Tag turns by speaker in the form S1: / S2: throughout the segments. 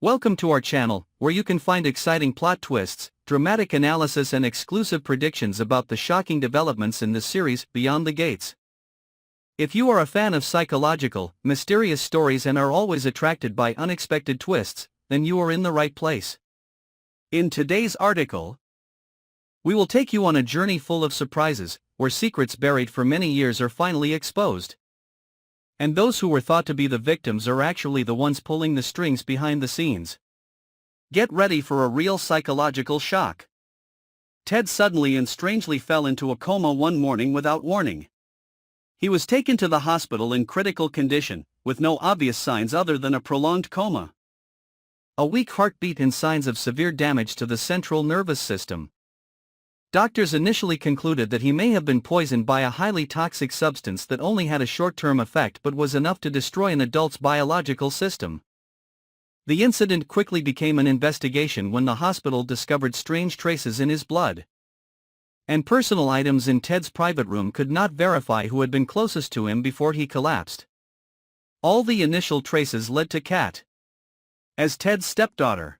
S1: Welcome to our channel, where you can find exciting plot twists, dramatic analysis and exclusive predictions about the shocking developments in the series Beyond the Gates. If you are a fan of psychological, mysterious stories and are always attracted by unexpected twists, then you are in the right place. In today's article, we will take you on a journey full of surprises, where secrets buried for many years are finally exposed. And those who were thought to be the victims are actually the ones pulling the strings behind the scenes. Get ready for a real psychological shock. Ted suddenly and strangely fell into a coma one morning without warning. He was taken to the hospital in critical condition, with no obvious signs other than a prolonged coma, a weak heartbeat and signs of severe damage to the central nervous system. Doctors initially concluded that he may have been poisoned by a highly toxic substance that only had a short-term effect but was enough to destroy an adult's biological system. The incident quickly became an investigation when the hospital discovered strange traces in his blood and personal items in Ted's private room could not verify who had been closest to him before he collapsed. All the initial traces led to Kat as Ted's stepdaughter.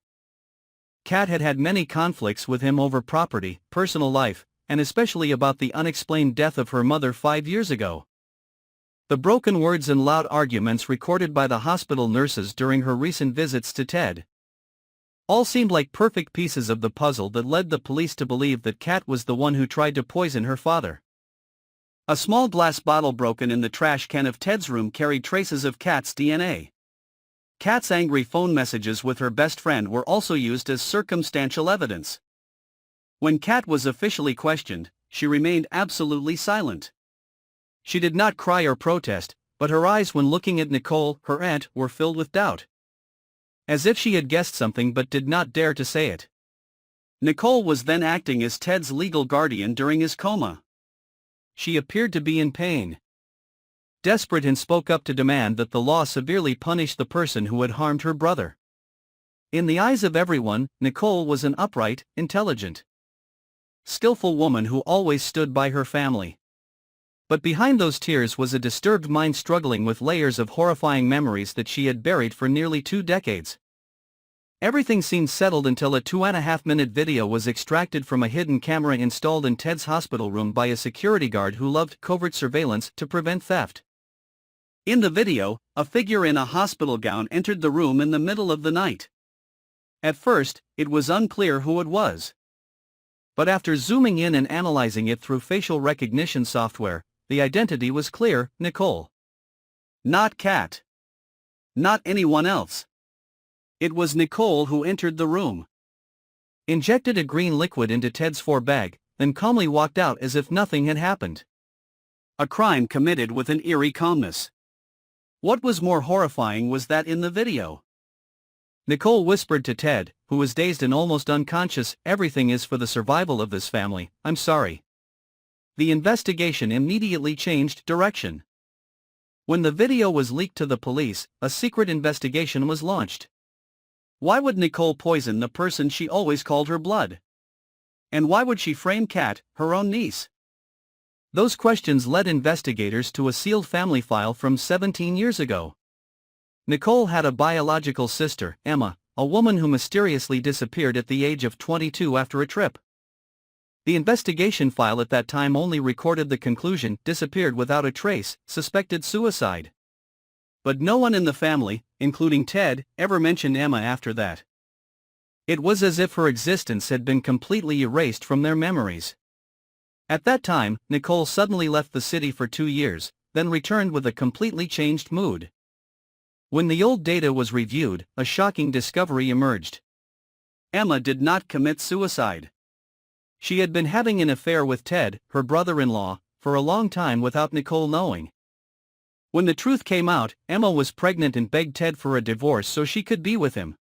S1: Kat had had many conflicts with him over property, personal life, and especially about the unexplained death of her mother 5 years ago. The broken words and loud arguments recorded by the hospital nurses during her recent visits to Ted all seemed like perfect pieces of the puzzle that led the police to believe that Kat was the one who tried to poison her father. A small glass bottle broken in the trash can of Ted's room carried traces of Kat's DNA. Kat's angry phone messages with her best friend were also used as circumstantial evidence. When Kat was officially questioned, she remained absolutely silent. She did not cry or protest, but her eyes when looking at Nicole, her aunt, were filled with doubt, as if she had guessed something but did not dare to say it. Nicole was then acting as Ted's legal guardian during his coma. She appeared to be in pain, desperate, and spoke up to demand that the law severely punish the person who had harmed her brother. In the eyes of everyone, Nicole was an upright, intelligent, skillful woman who always stood by her family. But behind those tears was a disturbed mind struggling with layers of horrifying memories that she had buried for nearly 2 decades. Everything seemed settled until a 2.5-minute video was extracted from a hidden camera installed in Ted's hospital room by a security guard who loved covert surveillance to prevent theft. In the video, a figure in a hospital gown entered the room in the middle of the night. At first, it was unclear who it was. But after zooming in and analyzing it through facial recognition software, the identity was clear: Nicole. Not Kat. Not anyone else. It was Nicole who entered the room, injected a green liquid into Ted's 4 bag, then calmly walked out as if nothing had happened. A crime committed with an eerie calmness. What was more horrifying was that in the video, Nicole whispered to Ted, who was dazed and almost unconscious, "Everything is for the survival of this family, I'm sorry." The investigation immediately changed direction. When the video was leaked to the police, a secret investigation was launched. Why would Nicole poison the person she always called her blood? And why would she frame Kat, her own niece? Those questions led investigators to a sealed family file from 17 years ago. Nicole had a biological sister, Emma, a woman who mysteriously disappeared at the age of 22 after a trip. The investigation file at that time only recorded the conclusion: disappeared without a trace, suspected suicide. But no one in the family, including Ted, ever mentioned Emma after that. It was as if her existence had been completely erased from their memories. At that time, Nicole suddenly left the city for 2 years, then returned with a completely changed mood. When the old data was reviewed, a shocking discovery emerged. Emma did not commit suicide. She had been having an affair with Ted, her brother-in-law, for a long time without Nicole knowing. When the truth came out, Emma was pregnant and begged Ted for a divorce so she could be with him.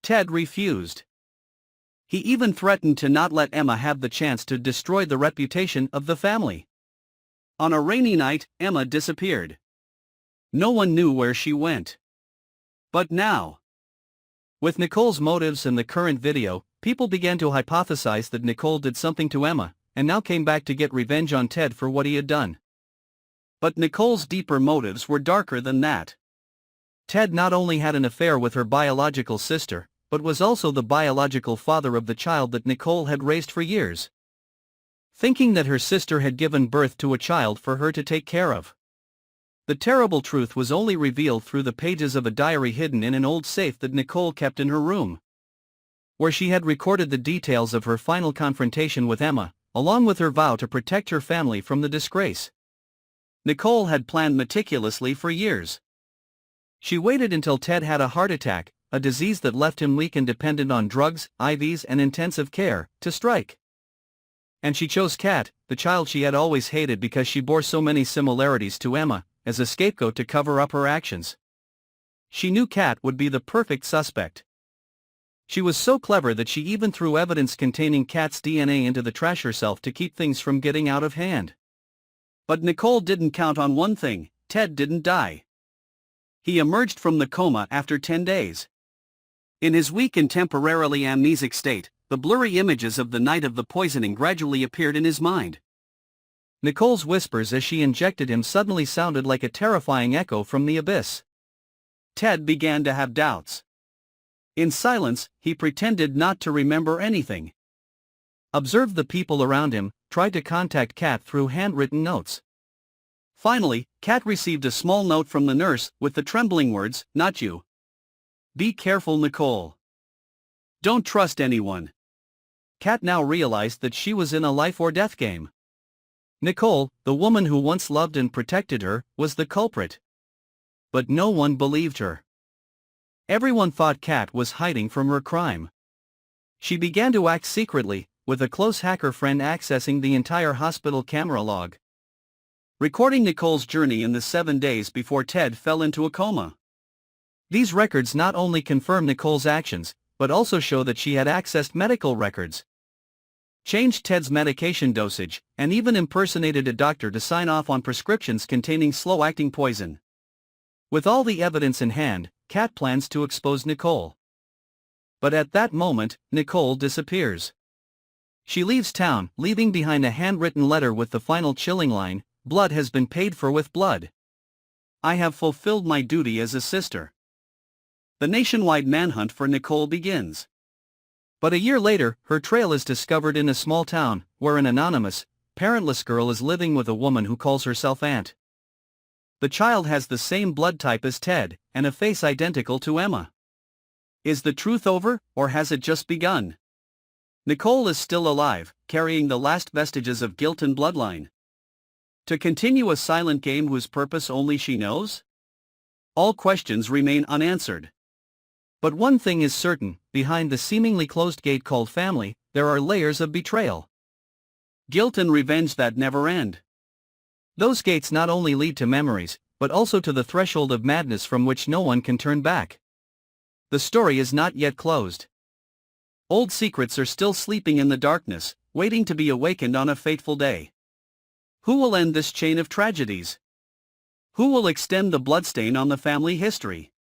S1: Ted refused. He even threatened to not let Emma have the chance to destroy the reputation of the family. On a rainy night, Emma disappeared. No one knew where she went. But now, with Nicole's motives and the current video, people began to hypothesize that Nicole did something to Emma, and now came back to get revenge on Ted for what he had done. But Nicole's deeper motives were darker than that. Ted not only had an affair with her biological sister, but was also the biological father of the child that Nicole had raised for years. Thinking that her sister had given birth to a child for her to take care of. The terrible truth was only revealed through the pages of a diary hidden in an old safe that Nicole kept in her room, where she had recorded the details of her final confrontation with Emma, along with her vow to protect her family from the disgrace Nicole had planned meticulously for years. She waited until Ted had a heart attack, a disease that left him weak and dependent on drugs, IVs and intensive care, to strike. And she chose Kat, the child she had always hated because she bore so many similarities to Emma, as a scapegoat to cover up her actions. She knew Kat would be the perfect suspect. She was so clever that she even threw evidence containing Kat's DNA into the trash herself to keep things from getting out of hand. But Nicole didn't count on one thing: Ted didn't die. He emerged from the coma after 10 days. In his weak and temporarily amnesic state, the blurry images of the night of the poisoning gradually appeared in his mind. Nicole's whispers as she injected him suddenly sounded like a terrifying echo from the abyss. Ted began to have doubts. In silence, he pretended not to remember anything. Observed the people around him, tried to contact Kat through handwritten notes. Finally, Kat received a small note from the nurse with the trembling words, "Not you. Be careful, Nicole. Don't trust anyone." Kat now realized that she was in a life or death game. Nicole, the woman who once loved and protected her, was the culprit. But no one believed her. Everyone thought Kat was hiding from her crime. She began to act secretly, with a close hacker friend accessing the entire hospital camera log, recording Nicole's journey in the 7 days before Ted fell into a coma. These records not only confirm Nicole's actions, but also show that she had accessed medical records, changed Ted's medication dosage, and even impersonated a doctor to sign off on prescriptions containing slow-acting poison. With all the evidence in hand, Kat plans to expose Nicole. But at that moment, Nicole disappears. She leaves town, leaving behind a handwritten letter with the final chilling line, "Blood has been paid for with blood. I have fulfilled my duty as a sister." The nationwide manhunt for Nicole begins. But a year later, her trail is discovered in a small town, where an anonymous, parentless girl is living with a woman who calls herself Aunt. The child has the same blood type as Ted, and a face identical to Emma. Is the truth over, or has it just begun? Nicole is still alive, carrying the last vestiges of guilt and bloodline. To continue a silent game whose purpose only she knows? All questions remain unanswered. But one thing is certain: behind the seemingly closed gate called family, there are layers of betrayal, guilt and revenge that never end. Those gates not only lead to memories, but also to the threshold of madness from which no one can turn back. The story is not yet closed. Old secrets are still sleeping in the darkness, waiting to be awakened on a fateful day. Who will end this chain of tragedies? Who will extend the bloodstain on the family history?